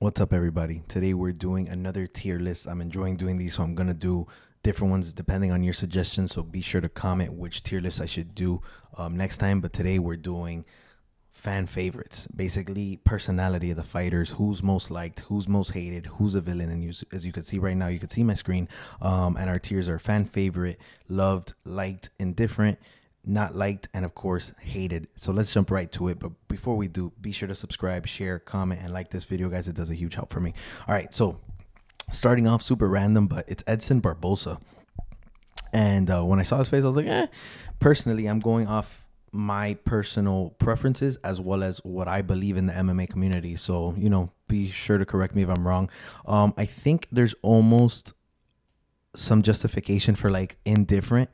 What's up, everybody? Today we're doing another tier list. I'm enjoying doing these, so I'm going to do different ones depending on your suggestions. So be sure to comment which tier list I should do next time. But today we're doing fan favorites, basically personality of the fighters, who's most liked, who's most hated, who's a villain. And as you can see right now, you can see my screen. And our tiers are fan favorite, loved, liked, indifferent, not liked, and of course hated. So let's jump right to it. But before we do, be sure to subscribe, share, comment, and like this video, guys. It does a huge help for me. All right, so starting off super random, but it's Edson Barbosa. And when I saw his face, I was like, personally, I'm going off my personal preferences as well as what I believe in the MMA community. So, be sure to correct me if I'm wrong. I think there's almost some justification for like indifferent.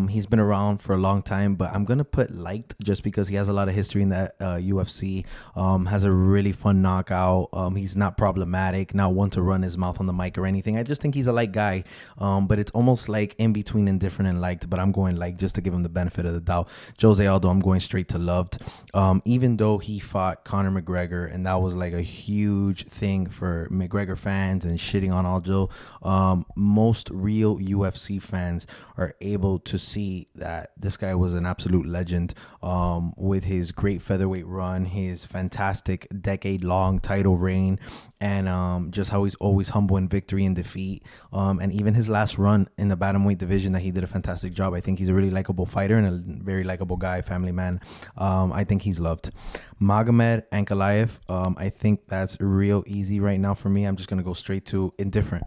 He's been around for a long time, but I'm gonna put liked just because he has a lot of history in that UFC. Has a really fun knockout. He's not problematic, not one to run his mouth on the mic or anything. I just think he's a light guy. But it's almost like in between indifferent and liked. But I'm going liked just to give him the benefit of the doubt. Jose Aldo, I'm going straight to loved. Even though he fought Conor McGregor, and that was like a huge thing for McGregor fans and shitting on Aldo. Most real UFC fans are able to see that this guy was an absolute legend, with his great featherweight run, his fantastic decade-long title reign, and just how he's always humble in victory and defeat, and even his last run in the bantamweight division that he did a fantastic job. I think he's a really likable fighter and a very likable guy, family man. I think he's loved. Magomed Ankalaev, I think that's real easy right now for me. I'm just going to go straight to indifferent.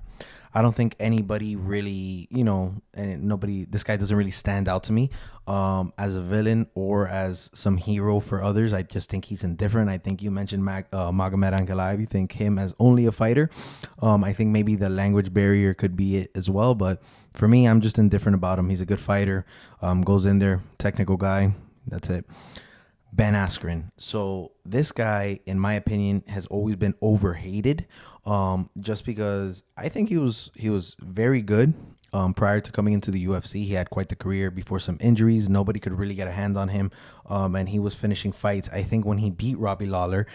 I don't think anybody really, this guy doesn't really stand out to me as a villain or as some hero for others. I just think he's indifferent. I think you mentioned Magomed Ankalaev. You think him as only a fighter. I think maybe the language barrier could be it as well. But for me, I'm just indifferent about him. He's a good fighter, goes in there, technical guy. That's it. Ben Askren. So this guy, in my opinion, has always been overhated, just because I think he was very good prior to coming into the UFC. He had quite the career before some injuries. Nobody could really get a hand on him, and he was finishing fights. I think when he beat Robbie Lawler,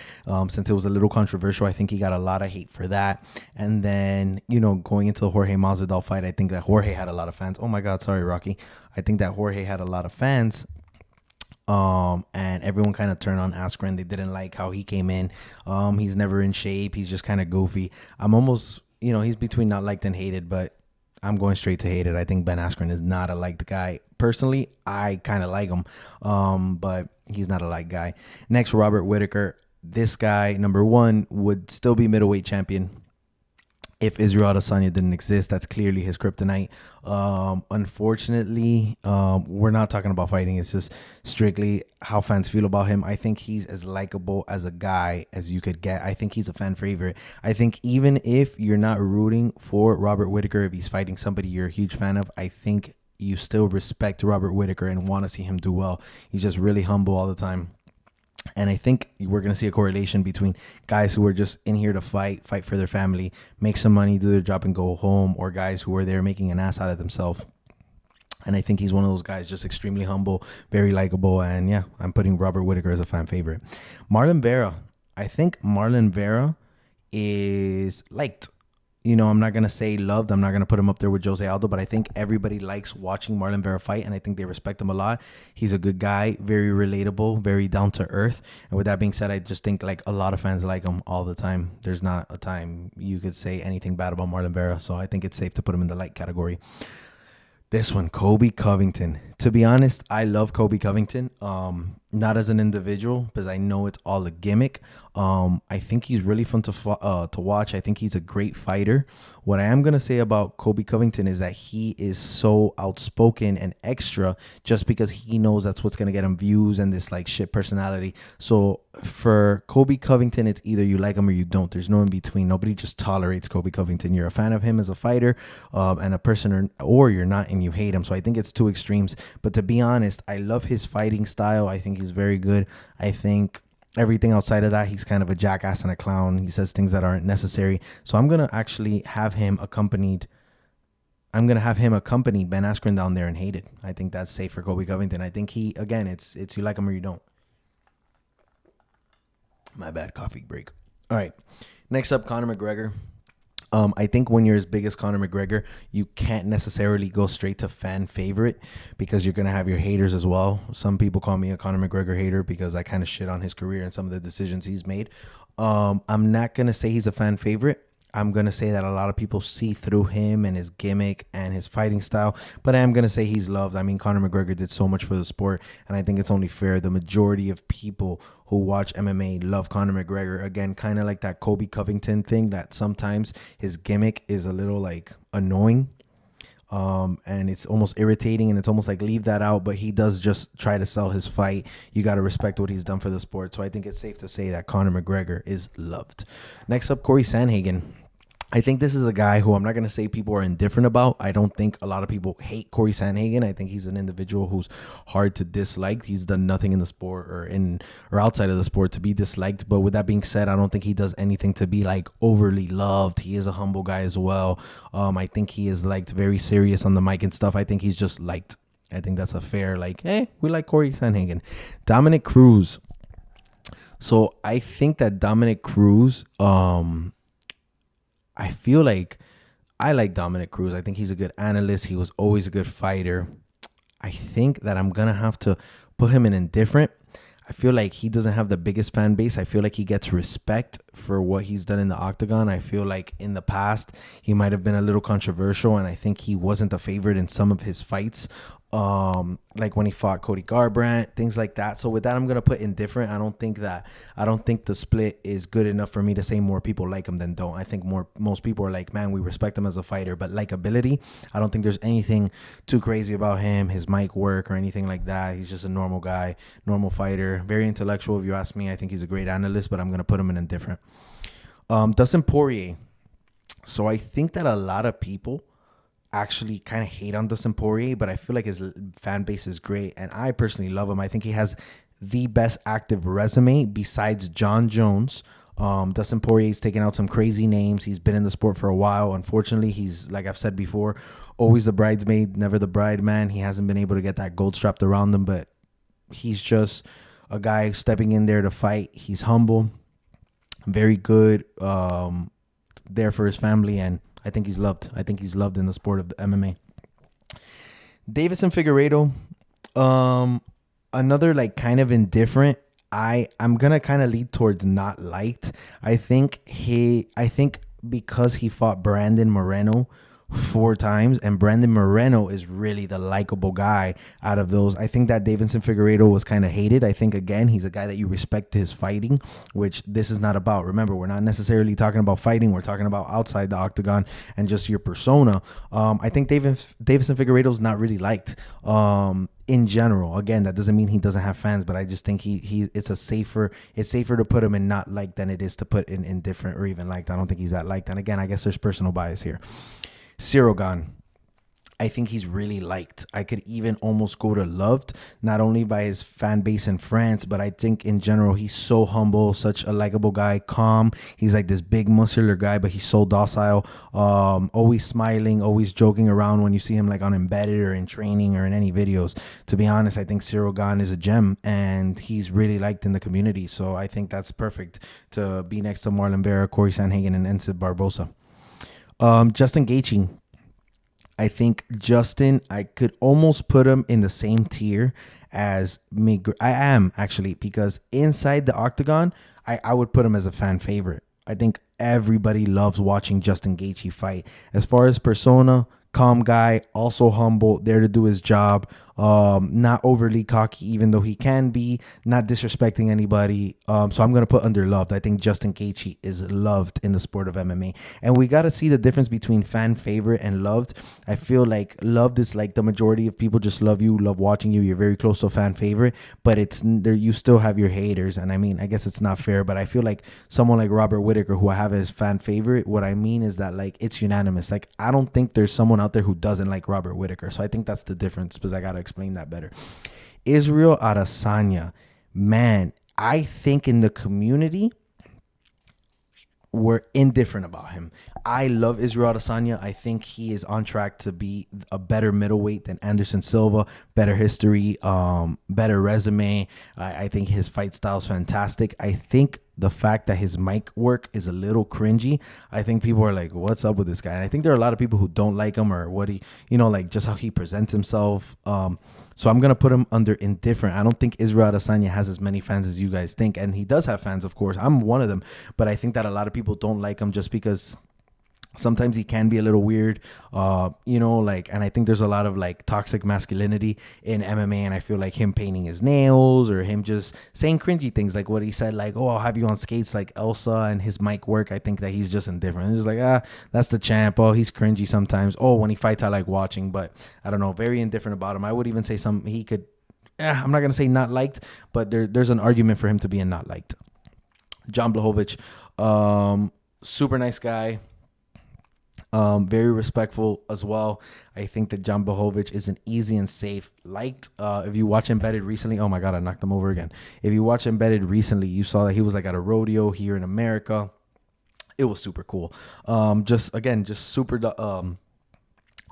since it was a little controversial, I think he got a lot of hate for that. And then, going into the Jorge Masvidal fight, I think that Jorge had a lot of fans. Oh my God, sorry, Rocky. I think that Jorge had a lot of fans. And everyone kind of turned on Askren. They didn't like how he came in. He's never in shape. He's just kind of goofy. I'm almost, he's between not liked and hated, but I'm going straight to hated. I think Ben Askren is not a liked guy. Personally, I kind of like him, but he's not a liked guy. Next, Robert Whittaker. This guy, number one, would still be middleweight champion if Israel Adesanya didn't exist. That's clearly his kryptonite. Unfortunately, we're not talking about fighting. It's just strictly how fans feel about him. I think he's as likable as a guy as you could get. I think he's a fan favorite. I think even if you're not rooting for Robert Whittaker, if he's fighting somebody you're a huge fan of, I think you still respect Robert Whittaker and want to see him do well. He's just really humble all the time. And I think we're going to see a correlation between guys who are just in here to fight for their family, make some money, do their job, and go home, or guys who are there making an ass out of themselves. And I think he's one of those guys, just extremely humble, very likable. And yeah, I'm putting Robert Whittaker as a fan favorite. Marlon Vera. I think Marlon Vera is liked. I'm not going to say loved. I'm not going to put him up there with Jose Aldo, but I think everybody likes watching Marlon Vera fight, and I think they respect him a lot. He's a good guy, very relatable, very down to earth. And with that being said, I just think like a lot of fans like him all the time. There's not a time you could say anything bad about Marlon Vera, so I think it's safe to put him in the light category. This one, Colby Covington. To be honest, I love Colby Covington. Not as an individual, because I know it's all a gimmick. I think he's really fun to watch. I think he's a great fighter. What I am going to say about Colby Covington is that he is so outspoken and extra just because he knows that's what's going to get him views and this like shit personality. So for Colby Covington, it's either you like him or you don't. There's no in between. Nobody just tolerates Colby Covington. You're a fan of him as a fighter and a person, or you're not and you hate him. So I think it's two extremes. But to be honest, I love his fighting style. I think he's very good. I think everything outside of that, he's kind of a jackass and a clown. He says things that aren't necessary. So I'm going to actually have him accompanied. I'm going to have him accompany Ben Askren down there and hate it. I think that's safe for Colby Covington. I think he, again, it's you like him or you don't. My bad, coffee break. All right. Next up, Conor McGregor. I think when you're as big as Conor McGregor, you can't necessarily go straight to fan favorite because you're going to have your haters as well. Some people call me a Conor McGregor hater because I kind of shit on his career and some of the decisions he's made. I'm not going to say he's a fan favorite. I'm going to say that a lot of people see through him and his gimmick and his fighting style, but I am going to say he's loved. I mean, Conor McGregor did so much for the sport, and I think it's only fair. The majority of people who watch MMA love Conor McGregor. Again, kind of like that Kobe Covington thing, that sometimes his gimmick is a little like annoying. And it's almost irritating, and it's almost like leave that out, but he does just try to sell his fight. You got to respect what he's done for the sport. So I think it's safe to say that Conor McGregor is loved. Next up, Corey Sandhagen. I think this is a guy who I'm not going to say people are indifferent about. I don't think a lot of people hate Corey Sandhagen. I think he's an individual who's hard to dislike. He's done nothing in the sport or outside of the sport to be disliked. But with that being said, I don't think he does anything to be like overly loved. He is a humble guy as well. I think he is liked, very serious on the mic and stuff. I think he's just liked. I think that's a fair, like, hey, we like Corey Sandhagen. Dominic Cruz. So I think that Dominic Cruz, I feel like I like Dominic Cruz. I think he's a good analyst. He was always a good fighter. I think that I'm going to have to put him in indifferent. I feel like he doesn't have the biggest fan base. I feel like he gets respect for what he's done in the octagon. I feel like in the past, he might have been a little controversial, and I think he wasn't the favorite in some of his fights. Like when he fought Cody Garbrandt, things like that. So with that, I'm gonna put indifferent. I don't think the split is good enough for me to say more people like him than don't. I think most people are like, man, we respect him as a fighter, but likability, I don't think there's anything too crazy about him, his mic work or anything like that. He's just a normal guy, normal fighter, very intellectual. If you ask me, I think he's a great analyst, but I'm gonna put him in indifferent. Dustin Poirier. So I think that a lot of people actually kind of hate on Dustin Poirier, but I feel like his fan base is great, and I personally love him. I think he has the best active resume besides John Jones. Dustin Poirier's taken out some crazy names. He's been in the sport for a while. Unfortunately, he's, like I've said before, always the bridesmaid, never the bride, man. He hasn't been able to get that gold strapped around him, but he's just a guy stepping in there to fight. He's humble, very good, there for his family, and I think he's loved. I think he's loved in the sport of the MMA. Davison Figueiredo, another like kind of indifferent. I'm gonna kind of lead towards not liked. I think because he fought Brandon Moreno 4 times, and Brandon Moreno is really the likable guy out of those. I think that Davison Figueiredo was kind of hated. I think, again, he's a guy that you respect his fighting, which this is not about. Remember, we're not necessarily talking about fighting. We're talking about outside the octagon and just your persona. I think Davison Figueiredo is not really liked in general. Again, that doesn't mean he doesn't have fans, but I just think it's safer to put him in not liked than it is to put in indifferent or even liked. I don't think he's that liked. And again, I guess there's personal bias here. Cirogan, I think he's really liked. I could even almost go to loved, not only by his fan base in France, but I think in general, he's so humble, such a likable guy, calm. He's like this big muscular guy, but he's so docile, always smiling, always joking around when you see him like on Embedded or in training or in any videos. To be honest, I think Cirogan is a gem, and he's really liked in the community. So I think that's perfect to be next to Marlon Vera, Corey Sandhagen, and Encid Barbosa. Justin Gaethje. I think Justin, I could almost put him in the same tier as McGregor. I am actually, because inside the octagon, I would put him as a fan favorite. I think everybody loves watching Justin Gaethje fight. As far as persona, calm guy, also humble, there to do his job, not overly cocky, even though he can be, not disrespecting anybody. So I'm going to put under loved. I think Justin Gaethje is loved in the sport of MMA. And we got to see the difference between fan favorite and loved. I feel like loved is like the majority of people just love you, love watching you. You're very close to a fan favorite, but it's there. You still have your haters. And I mean, I guess it's not fair, but I feel like someone like Robert Whittaker, who I have as fan favorite, what I mean is that like it's unanimous. Like I don't think there's someone out there who doesn't like Robert Whittaker. So I think that's the difference, because I got to explain that better. Israel Adesanya, man, I think in the community we're indifferent about him. I love Israel Adesanya. I think he is on track to be a better middleweight than Anderson Silva. Better history, better resume. I think his fight style is fantastic. I think the fact that his mic work is a little cringy. I think people are like, what's up with this guy? And I think there are a lot of people who don't like him, or what he, like just how he presents himself. So I'm going to put him under indifferent. I don't think Israel Adesanya has as many fans as you guys think. And he does have fans, of course. I'm one of them. But I think that a lot of people don't like him just because sometimes he can be a little weird, and I think there's a lot of like toxic masculinity in MMA, and I feel like him painting his nails or him just saying cringy things like what he said, like, oh, I'll have you on skates like Elsa, and his mic work. I think that he's just indifferent. It's just like, that's the champ. Oh, he's cringy sometimes. Oh, when he fights, I like watching, but I don't know, very indifferent about him. I would even say he could, I'm not going to say not liked, but there's an argument for him to being not liked. John Blachowicz, super nice guy. Very respectful as well. I think that John Blachowicz is an easy and safe liked. If you watch Embedded recently, oh my God, I knocked him over again. If you watch Embedded recently, you saw that he was like at a rodeo here in America. It was super cool. Just super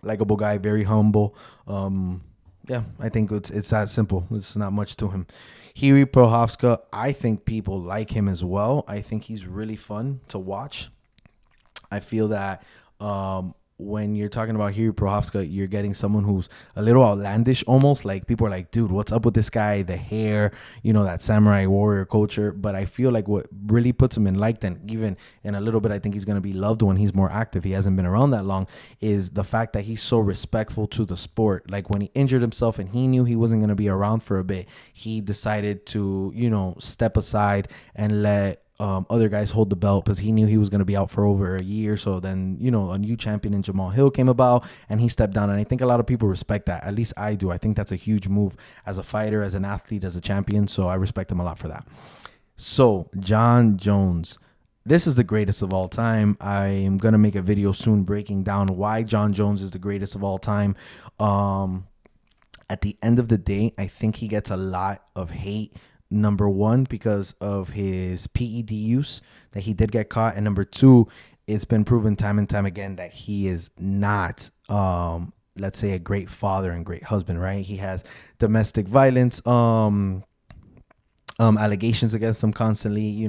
likable guy, very humble. Yeah, I think it's that simple. It's not much to him. Jiri Prochazka, I think people like him as well. I think he's really fun to watch. I feel that when you're talking about Jiri Prochazka, you're getting someone who's a little outlandish almost. Like, people are like, dude, what's up with this guy? The hair, that samurai warrior culture. But I feel like what really puts him in liked, and even in a little bit, I think he's going to be loved when he's more active. He hasn't been around that long, is the fact that he's so respectful to the sport. Like, when he injured himself and he knew he wasn't going to be around for a bit, he decided to, step aside and let other guys hold the belt, because he knew he was going to be out for over a year. So then, a new champion in Jamal Hill came about, and he stepped down. And I think a lot of people respect that. At least I do. I think that's a huge move as a fighter, as an athlete, as a champion. So I respect him a lot for that. So Jon Jones, this is the greatest of all time. I am going to make a video soon breaking down why Jon Jones is the greatest of all time. At the end of the day, I think he gets a lot of hate. Number one, because of his PED use, that he did get caught. And number two, it's been proven time and time again that he is not, let's say, a great father and great husband, right? He has domestic violence, allegations against him constantly.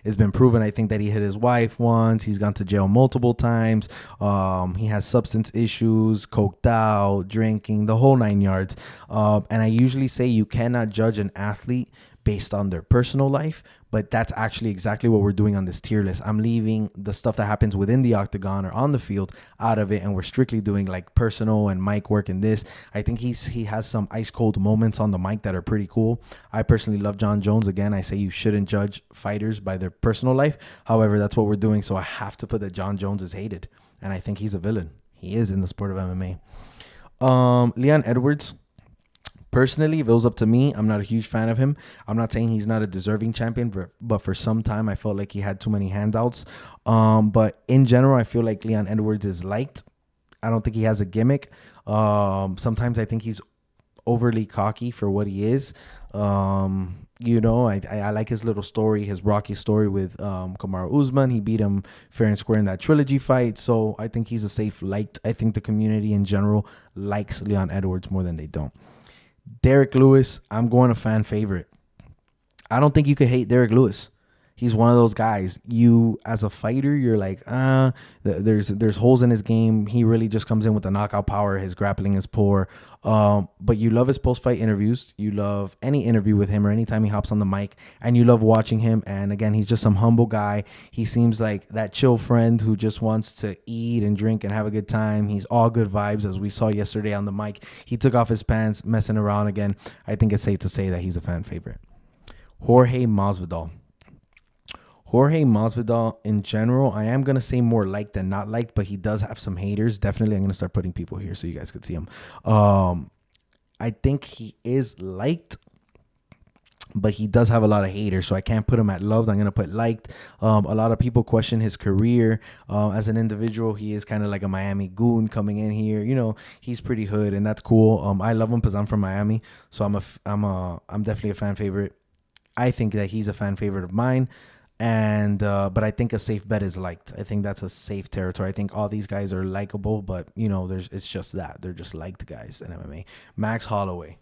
It's been proven, I think, that he hit his wife once. He's gone to jail multiple times. He has substance issues, coked out, drinking, the whole 9 yards. And I usually say you cannot judge an athlete based on their personal life, but that's actually exactly what we're doing on this tier list. I'm leaving the stuff that happens within the octagon or on the field out of it, and we're strictly doing like personal and mic work in this. I think he has some ice cold moments on the mic that are pretty cool. I personally love Jon Jones. Again, I say you shouldn't judge fighters by their personal life. However, that's what we're doing, so I have to put that Jon Jones is hated, and I think he's a villain. He is in the sport of MMA. Leon Edwards. Personally, if it was up to me, I'm not a huge fan of him. I'm not saying he's not a deserving champion, but for some time, I felt like he had too many handouts. But in general, I feel like Leon Edwards is liked. I don't think he has a gimmick. Sometimes I think he's overly cocky for what he is. I like his little story, his rocky story with Kamaru Usman. He beat him fair and square in that trilogy fight. So I think he's a safe liked. I think the community in general likes Leon Edwards more than they don't. Derek Lewis, I'm going a fan favorite. I don't think you could hate Derek Lewis. He's one of those guys. You, as a fighter, you're like, there's holes in his game. He really just comes in with the knockout power. His grappling is poor. But you love his post-fight interviews. You love any interview with him or anytime he hops on the mic. And you love watching him. And again, he's just some humble guy. He seems like that chill friend who just wants to eat and drink and have a good time. He's all good vibes, as we saw yesterday on the mic. He took off his pants, messing around again. I think it's safe to say that he's a fan favorite. Jorge Masvidal. Jorge Masvidal, in general, I am going to say more liked than not liked, but he does have some haters. Definitely, I'm going to start putting people here so you guys could see him. I think he is liked, but he does have a lot of haters, so I can't put him at loved. I'm going to put liked. A lot of people question his career as an individual. He is kind of like a Miami goon coming in here. He's pretty hood, and that's cool. I love him because I'm from Miami, so I'm definitely a fan favorite. I think that he's a fan favorite of mine. And but I think a safe bet is liked. I think that's a safe territory. I think all these guys are likable, but it's just that they're just liked guys in MMA. Max Holloway.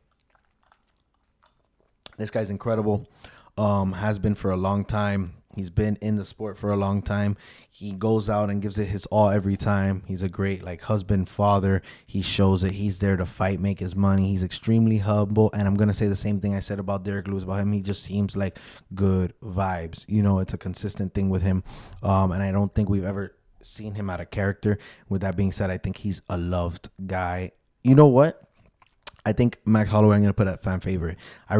This guy's incredible. Has been for a long time. He's been in the sport for a long time. He goes out and gives it his all every time. He's a great like husband, father. He shows it. He's there to fight, make his money. He's extremely humble. And I'm gonna say the same thing I said about Derek Lewis about him. He just seems like good vibes. You know, it's a consistent thing with him. And I don't think we've ever seen him out of character. With that being said, I think he's a loved guy. You know what? I think Max Holloway, I'm going to put at fan favorite. I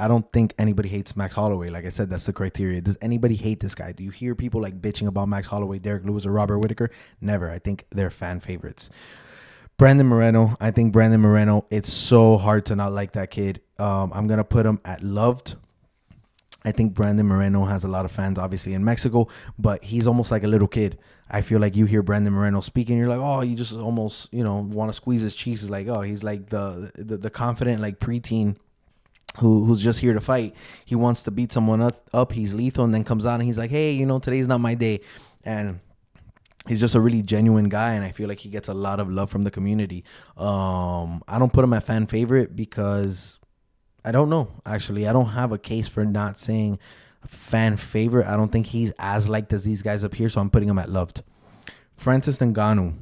don't think anybody hates Max Holloway. Like I said, that's the criteria. Does anybody hate this guy? Do you hear people like bitching about Max Holloway, Derek Lewis, or Robert Whittaker? Never. I think they're fan favorites. Brandon Moreno. I think Brandon Moreno, it's so hard to not like that kid. I'm going to put him at loved. I think Brandon Moreno has a lot of fans, obviously, in Mexico, but he's almost like a little kid. I feel like you hear Brandon Moreno speaking, you're like, oh, you just almost, want to squeeze his cheeks. It's like, oh, he's like the confident, like preteen who's just here to fight. He wants to beat someone up. He's lethal, and then comes out and he's like, hey, today's not my day. And he's just a really genuine guy, and I feel like he gets a lot of love from the community. I don't put him at fan favorite because I don't know. Actually, I don't have a case for not saying fan favorite. I don't think he's as liked as these guys up here, so I'm putting him at loved. Francis Ngannou.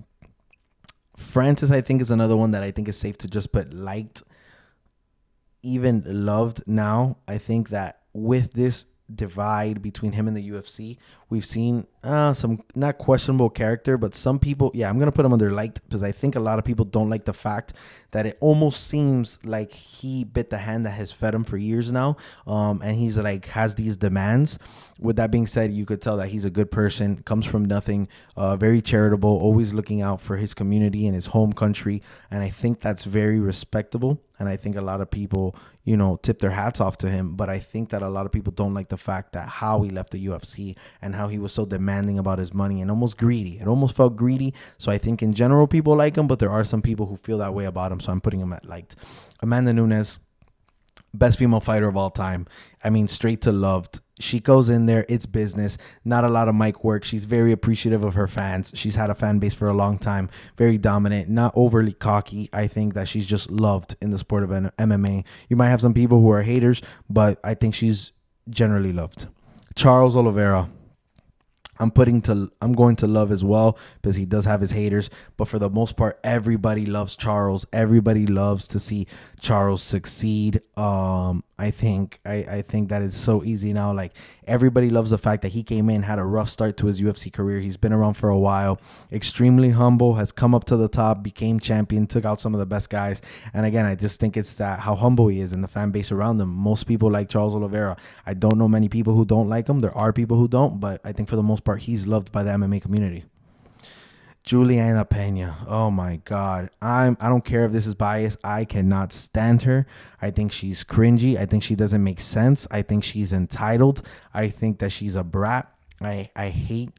Francis, I think, is another one that I think is safe to just put liked, even loved now. I think that with this divide between him and the UFC, we've seen some not questionable character, but some people, I'm going to put him under liked because I think a lot of people don't like the fact that it almost seems like he bit the hand that has fed him for years now, and he's like has these demands. With that being said, you could tell that he's a good person, comes from nothing, very charitable, always looking out for his community and his home country, and I think that's very respectable. And I think a lot of people, tip their hats off to him. But I think that a lot of people don't like the fact that how he left the UFC and how he was so demanding about his money and almost greedy. It almost felt greedy. So I think in general, people like him, but there are some people who feel that way about him. So I'm putting him at liked. Amanda Nunes, best female fighter of all time. I mean, straight to loved. She goes in there. It's business. Not a lot of mic work. She's very appreciative of her fans. She's had a fan base for a long time. Very dominant. Not overly cocky. I think that she's just loved in the sport of MMA. You might have some people who are haters, but I think she's generally loved. Charles Oliveira. I'm going to love as well because he does have his haters, but for the most part, everybody loves Charles. Everybody loves to see Charles succeed. I think that it's so easy now. Like everybody loves the fact that he came in, had a rough start to his UFC career. He's been around for a while, extremely humble, has come up to the top, became champion, took out some of the best guys. And again, I just think it's that how humble he is and the fan base around him. Most people like Charles Oliveira. I don't know many people who don't like him. There are people who don't, but I think for the most part, he's loved by the MMA community. Juliana Pena. Oh my God. I don't care if this is biased. I cannot stand her. I think she's cringy. I think she doesn't make sense. I think she's entitled. I think that she's a brat. I hate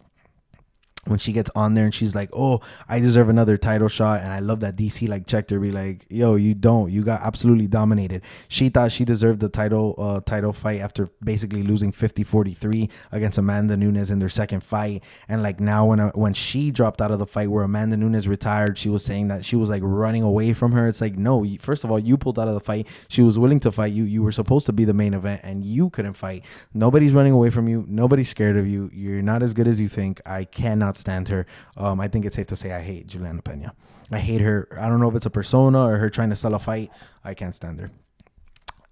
when she gets on there and she's like, oh, I deserve another title shot. And I love that DC like checked her, be like, yo, you don't. You got absolutely dominated. She thought she deserved the title fight after basically losing 50-43 against Amanda Nunes in their second fight. And like now when she dropped out of the fight where Amanda Nunes retired, she was saying that she was like running away from her. It's like, no, first of all, you pulled out of the fight. She was willing to fight you. You were supposed to be the main event and you couldn't fight. Nobody's running away from you. Nobody's scared of you. You're not as good as you think. I cannot stand her. I think it's safe to say I hate Juliana Pena. I hate her. I don't know if it's a persona or her trying to sell a fight. I can't stand her.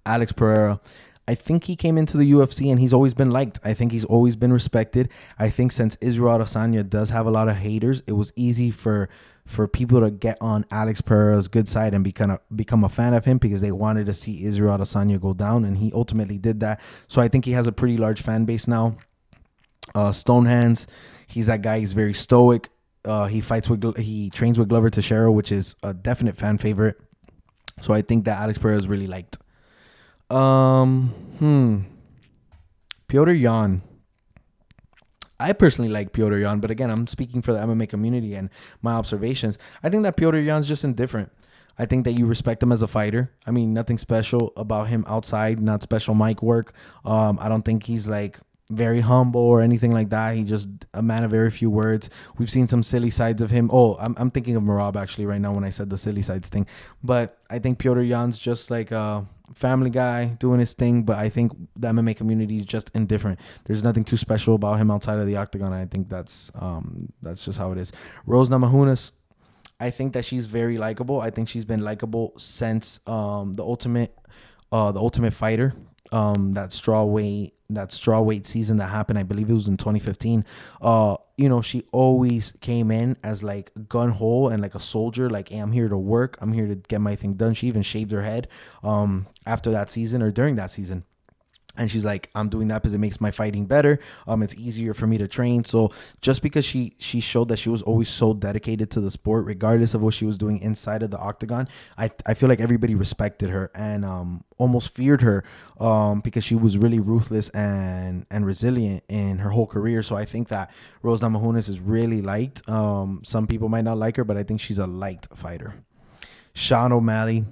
Alex Pereira. I think he came into the UFC and he's always been liked. I think he's always been respected. I think since Israel Adesanya does have a lot of haters, it was easy for people to get on Alex Pereira's good side and become a fan of him because they wanted to see Israel Adesanya go down, and he ultimately did that. So I think he has a pretty large fan base now. Stonehands. He's that guy. He's very stoic. He trains with Glover Teixeira, which is a definite fan favorite. So I think that Alex Pereira is really liked. Petr Yan. I personally like Petr Yan, but again, I'm speaking for the MMA community and my observations. I think that Petr Yan's just indifferent. I think that you respect him as a fighter. I mean, nothing special about him outside, not special mic work. I don't think he's like very humble or anything like that. He just a man of very few words. We've seen some silly sides of him. Oh, I'm thinking of Marab actually right now when I said the silly sides thing. But I think Petr Yan's just like family guy doing his thing, but I think the MMA community is just indifferent. There's nothing too special about him outside of the octagon. I think that's just how it is. Rose Namajunas, I think that she's very likable. I think she's been likable since the Ultimate Fighter, that strawweight season that happened. I believe it was in 2015. She always came in as like gun ho and like a soldier. Like, hey, I'm here to work. I'm here to get my thing done. She even shaved her head after that season or during that season. And she's like, I'm doing that because it makes my fighting better. It's easier for me to train. So just because she showed that she was always so dedicated to the sport, regardless of what she was doing inside of the octagon, I feel like everybody respected her and almost feared her because she was really ruthless and resilient in her whole career. So I think that Rose Namajunas is really liked. Some people might not like her, but I think she's a liked fighter. Sean O'Malley,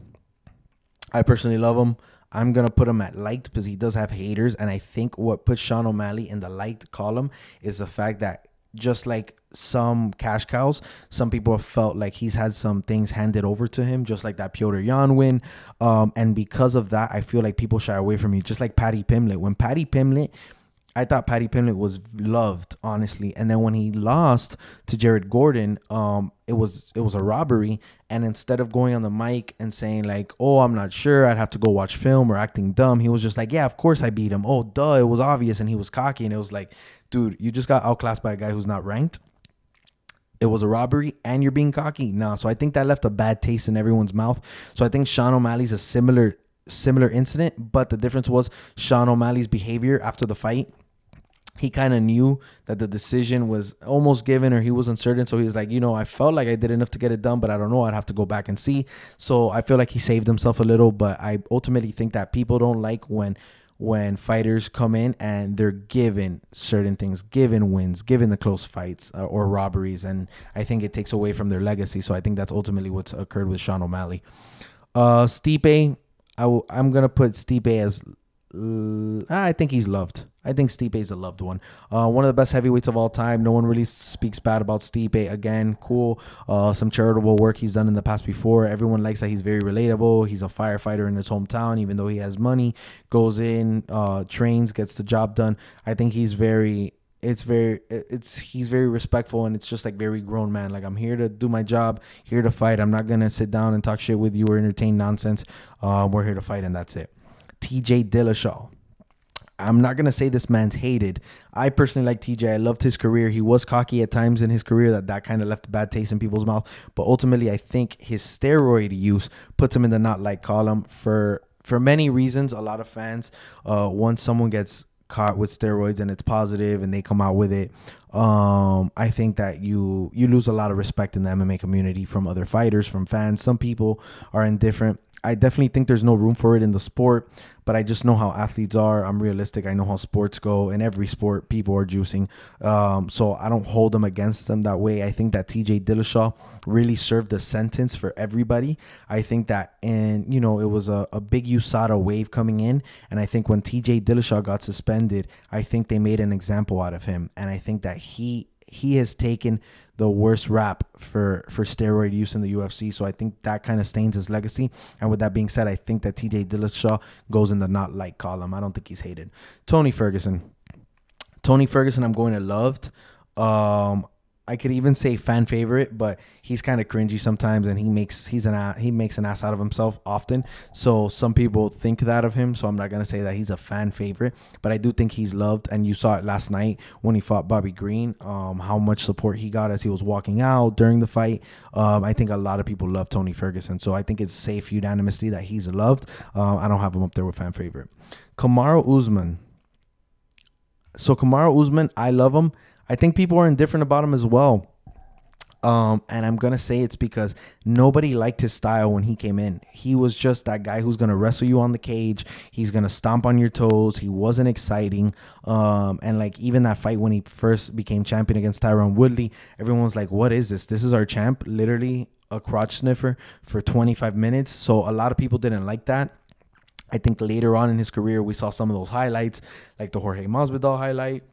I personally love him. I'm going to put him at liked because he does have haters. And I think what puts Sean O'Malley in the liked column is the fact that just like some cash cows, some people have felt like he's had some things handed over to him, just like that Piotr Jan win. And because of that, I feel like people shy away from me, just like Paddy Pimblett. I thought Paddy Pimblett was loved, honestly. And then when he lost to Jared Gordon, it was a robbery. And instead of going on the mic and saying like, oh, I'm not sure, I'd have to go watch film, or acting dumb, he was just like, yeah, of course I beat him. Oh, duh, it was obvious. And he was cocky. And it was like, dude, you just got outclassed by a guy who's not ranked. It was a robbery and you're being cocky. Nah, so I think that left a bad taste in everyone's mouth. So I think Sean O'Malley's a similar incident, but the difference was Sean O'Malley's behavior after the fight. He kind of knew that the decision was almost given, or he was uncertain. So he was like, I felt like I did enough to get it done, but I don't know. I'd have to go back and see. So I feel like he saved himself a little, but I ultimately think that people don't like when fighters come in and they're given certain things, given wins, given the close fights or robberies. And I think it takes away from their legacy. So I think that's ultimately what's occurred with Sean O'Malley. Stipe, I'm going to put Stipe as... I think he's loved. I think Stipe is a loved one. One of the best heavyweights of all time. No one really speaks bad about Stipe. Again, cool. Some charitable work he's done in the past before. Everyone likes that he's very relatable. He's a firefighter in his hometown, even though he has money. Goes in, trains, gets the job done. I think he's very respectful, and it's just like very grown man. Like, I'm here to do my job, here to fight. I'm not gonna sit down and talk shit with you or entertain nonsense. We're here to fight, and that's it. TJ Dillashaw. I'm not going to say this man's hated. I personally like TJ. I loved his career. He was cocky at times in his career that kind of left a bad taste in people's mouth. But ultimately, I think his steroid use puts him in the not like column for many reasons. A lot of fans, once someone gets caught with steroids and it's positive and they come out with it, I think that you lose a lot of respect in the MMA community from other fighters, from fans. Some people are indifferent. I definitely think there's no room for it in the sport, but I just know how athletes are. I'm realistic. I know how sports go. In every sport, people are juicing. So I don't hold them against them that way. I think that TJ Dillashaw really served a sentence for everybody. I think that, and it was a big USADA wave coming in. And I think when TJ Dillashaw got suspended, I think they made an example out of him. And I think that he has taken the worst rap for steroid use in the UFC. So I think that kind of stains his legacy. And with that being said, I think that TJ Dillashaw goes in the not like column. I don't think he's hated. Tony Ferguson, I'm going to loved. I could even say fan favorite, but he's kind of cringy sometimes, and he makes an ass out of himself often. So some people think that of him. So I'm not gonna say that he's a fan favorite, but I do think he's loved. And you saw it last night when he fought Bobby Green, how much support he got as he was walking out during the fight. I think a lot of people love Tony Ferguson, so I think it's safe unanimously that he's loved. I don't have him up there with fan favorite. Kamaru Usman. So Kamaru Usman, I love him. I think people are indifferent about him as well. And I'm going to say it's because nobody liked his style when he came in. He was just that guy who's going to wrestle you on the cage. He's going to stomp on your toes. He wasn't exciting. And like even that fight when he first became champion against Tyron Woodley, everyone was like, what is this? This is our champ, literally a crotch sniffer for 25 minutes. So a lot of people didn't like that. I think later on in his career, we saw some of those highlights, like the Jorge Masvidal highlight.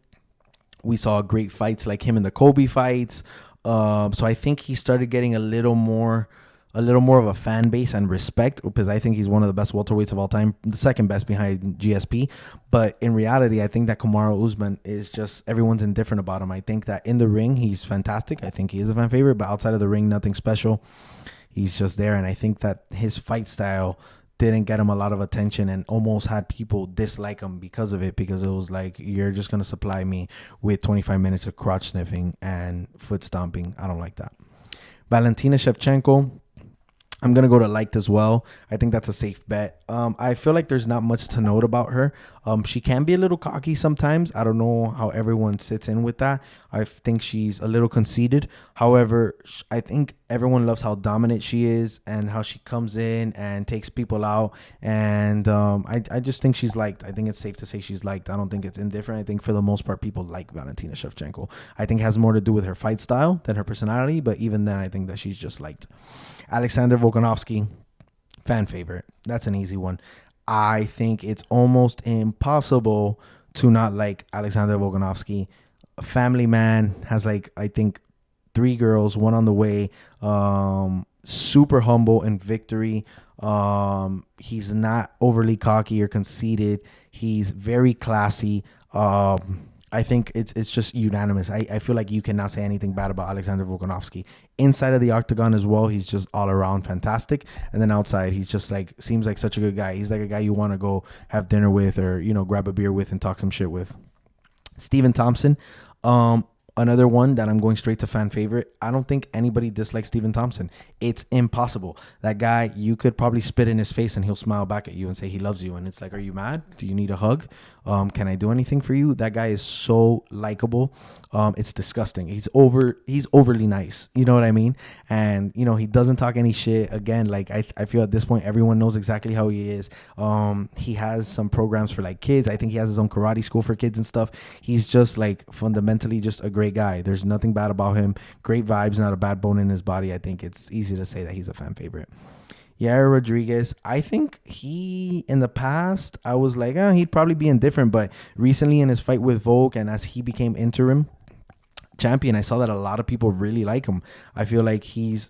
We saw great fights like him in the Kobe fights. So I think he started getting a little more a little more of a fan base and respect, because I think he's one of the best welterweights of all time, the second best behind GSP. But in reality, I think that Kamaru Usman is just, everyone's indifferent about him. I think that in the ring, he's fantastic. I think he is a fan favorite, but outside of the ring, nothing special. He's just there. And I think that his fight style didn't get him a lot of attention and almost had people dislike him because of it, because it was like, you're just going to supply me with 25 minutes of crotch sniffing and foot stomping. I don't like that. Valentina Shevchenko, I'm going to go to liked as well. I think that's a safe bet. I feel like there's not much to note about her. She can be a little cocky sometimes. I don't know how everyone sits in with that. I think she's a little conceited. However, I think everyone loves how dominant she is and how she comes in and takes people out. And I just think she's liked. I think it's safe to say she's liked. I don't think it's indifferent. I think for the most part, people like Valentina Shevchenko. I think it has more to do with her fight style than her personality. But even then, I think that she's just liked. Alexander Volkanovski, fan favorite. That's an easy one. I think it's almost impossible to not like Alexander Volkanovski. A family man, has like, I think, 3 girls, 1 on the way. Super humble in victory. He's not overly cocky or conceited. He's very classy. I think it's just unanimous. I feel like you cannot say anything bad about Alexander Volkanovski. Inside of the octagon as well, he's just all around fantastic. And then outside, he's just like, seems like such a good guy. He's like a guy you want to go have dinner with, or, you know, grab a beer with and talk some shit with. Stephen Thompson, another one that I'm going straight to fan favorite. I don't think anybody dislikes Stephen Thompson. It's impossible. That guy, you could probably spit in his face and he'll smile back at you and say he loves you. And it's like, are you mad? Do you need a hug? Can I do anything for you? That guy is so likable. It's disgusting. He's overly nice. You know what I mean? And, you know, he doesn't talk any shit. Again, like, I feel at this point, everyone knows exactly how he is. He has some programs for like kids. I think he has his own karate school for kids and stuff. He's just like fundamentally just a great guy. There's nothing bad about him. Great vibes, not a bad bone in his body. I think it's easy to say that he's a fan favorite. Yair Rodriguez, I think he, in the past, I was like, he'd probably be indifferent. But recently in his fight with Volk, and as he became interim champion, I saw that a lot of people really like him. I feel like he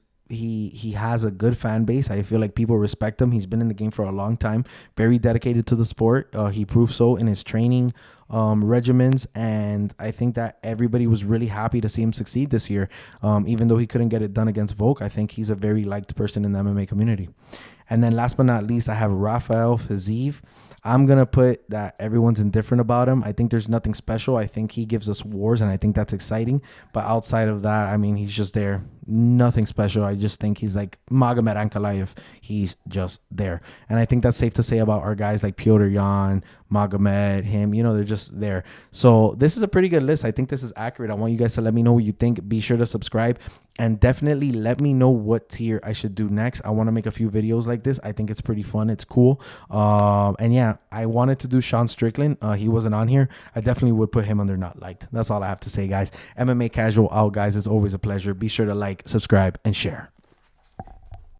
has a good fan base. I feel like people respect him. He's been in the game for a long time, very dedicated to the sport. He proved so in his training regimens, and I think that everybody was really happy to see him succeed this year. Even though he couldn't get it done against Volk, I think he's a very liked person in the MMA community. And then last but not least, I have Rafael Fiziev. I'm going to put that everyone's indifferent about him. I think there's nothing special. I think he gives us wars, and I think that's exciting. But outside of that, I mean, he's just there. Nothing special. I just think he's like Magomed Ankalaev. He's just there. And I think that's safe to say about our guys like Petr Yan, Magomed, him. You know, they're just there. So this is a pretty good list. I think this is accurate. I want you guys to let me know what you think. Be sure to subscribe. And definitely let me know what tier I should do next. I want to make a few videos like this. I think it's pretty fun. It's cool. And yeah, I wanted to do Sean Strickland. He wasn't on here. I definitely would put him under not liked. That's all I have to say, guys. MMA Casual out, guys. It's always a pleasure. Be sure to like, subscribe, and share.